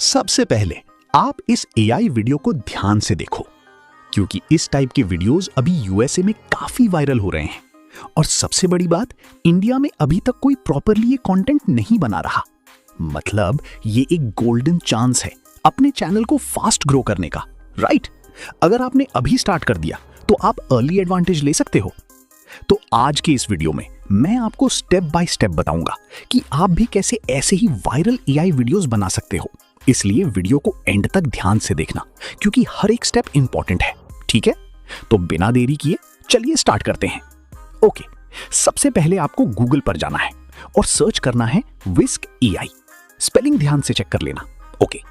सबसे पहले आप इस एआई वीडियो को ध्यान से देखो, क्योंकि इस टाइप के वीडियोस अभी यूएसए में काफी वायरल हो रहे हैं। और सबसे बड़ी बात, इंडिया में अभी तक कोई प्रॉपरली ये कंटेंट नहीं बना रहा। मतलब ये एक गोल्डन चांस है अपने चैनल को फास्ट ग्रो करने का, राइट? अगर आपने अभी स्टार्ट कर दिया तो आप अर्ली एडवांटेज ले सकते हो। तो आज के इस वीडियो में मैं आपको स्टेप बाय स्टेप बताऊंगा कि आप भी कैसे ऐसे ही वायरल एआई वीडियोस बना सकते हो। इसलिए वीडियो को एंड तक ध्यान से देखना, क्योंकि हर एक स्टेप इंपॉर्टेंट है, ठीक है? तो बिना देरी किए चलिए स्टार्ट करते हैं। ओके, सबसे पहले आपको गूगल पर जाना है और सर्च करना है विस्क एआई। स्पेलिंग ध्यान से चेक कर लेना। ओके,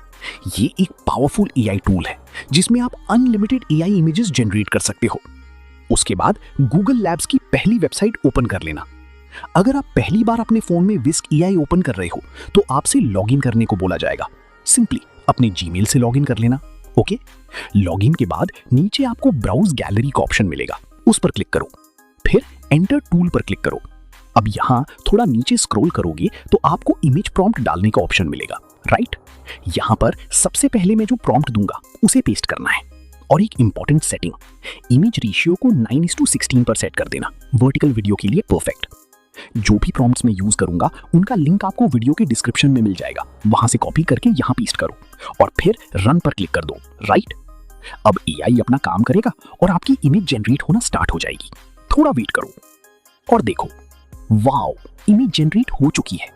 ये एक पावरफुल एआई टूल है जिसमें आप अनलिमिटेड एआई इमेजेस जनरेट कर सकते हो। उसके बाद गूगल लैब्स की पहली वेबसाइट ओपन कर लेना। अगर आप पहली बार अपने फोन में विस्क एआई ओपन कर रहे हो तो आपसे लॉगिन करने को बोला जाएगा। सिंपली अपने जीमेल से लॉगिन कर लेना। ओके, लॉगिन के बाद नीचे आपको ब्राउज गैलरी का ऑप्शन मिलेगा, उस पर क्लिक करो। फिर एंटर टूल पर क्लिक करो। अब यहाँ थोड़ा नीचे स्क्रॉल करोगे तो आपको इमेज प्रॉम्प्ट डालने का ऑप्शन मिलेगा, राइट? यहाँ पर सबसे पहले मैं जो प्रॉम्प्ट दूंगा उसे पेस्ट करना है। और एक इंपॉर्टेंट सेटिंग, इमेज रेशियो को 9:16 पर सेट कर देना। वर्टिकल वीडियो के लिए परफेक्ट। जो भी प्रॉम्प्ट्स मैं यूज करूंगा उनका लिंक आपको वीडियो के डिस्क्रिप्शन में मिल जाएगा, वहां से कॉपी करके यहाँ पेस्ट करो और फिर रन पर क्लिक कर दो, राइट? अब एआई अपना काम करेगा और आपकी इमेज जनरेट होना स्टार्ट हो जाएगी। थोड़ा वेट करो और देखो, वाओ, इमेज जनरेट हो चुकी है।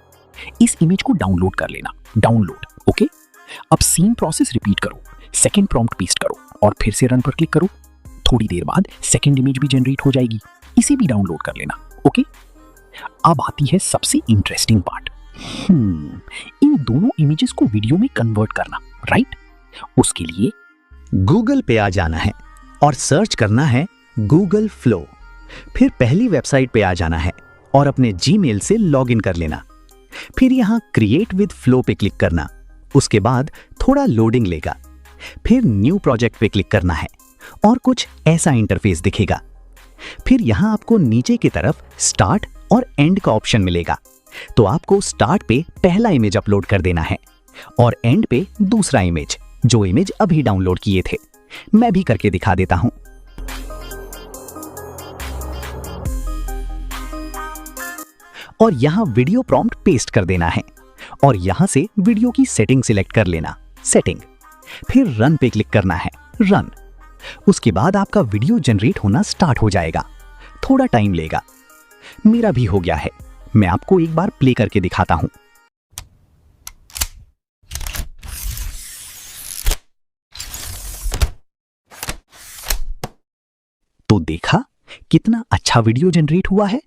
इस इमेज को डाउनलोड कर लेना। डाउनलोड। ओके, अब सेम प्रोसेस रिपीट करो। सेकंड प्रॉम्प्ट पेस्ट करो और फिर से रन पर क्लिक करो। थोड़ी देर बाद सेकंड इमेज भी जनरेट हो जाएगी, इसे भी डाउनलोड कर लेना। ओके, अब आती है सबसे इंटरेस्टिंग पार्ट, इन दोनों इमेजेस को वीडियो में कन्वर्ट करना, राइट? उसके लिए गूगल पे आ जाना है और सर्च करना है गूगल फ्लो। फिर पहली वेबसाइट पे आ जाना है और अपने जीमेल से लॉगिन कर लेना। फिर यहाँ क्रिएट विद फ्लो पे क्लिक करना। उसके बाद थोड़ा लोडिंग लेगा। फिर न्यू प्रोजेक्ट पे क्लिक करना है और कुछ ऐसा इंटरफेस दिखेगा। फिर यहाँ आपको नीचे की तरफ स्टार्ट और एंड का ऑप्शन मिलेगा। तो आपको स्टार्ट पे पहला इमेज अपलोड कर देना है और एंड पे दूसरा इमेज, जो इमेज अभी डाउनलोड किए थे। मैं भी करके दिखा देता हूं। और यहाँ वीडियो प्रॉम्प्ट पेस्ट कर देना है और यहाँ से वीडियो की सेटिंग सिलेक्ट कर लेना, सेटिंग। फिर रन पे क्लिक करना है, रन। उसके बाद आपका वीडियो जनरेट होना स्टार्ट हो जाएगा। थोड़ा टाइम लेगा। मेरा भी हो गया है, मैं आपको एक बार प्ले करके दिखाता हूं। तो देखा कितना अच्छा वीडियो जनरेट हुआ है।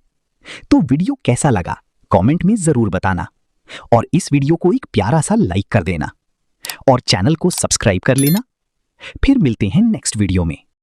तो वीडियो कैसा लगा कमेंट में जरूर बताना और इस वीडियो को एक प्यारा सा लाइक कर देना और चैनल को सब्सक्राइब कर लेना। फिर मिलते हैं नेक्स्ट वीडियो में।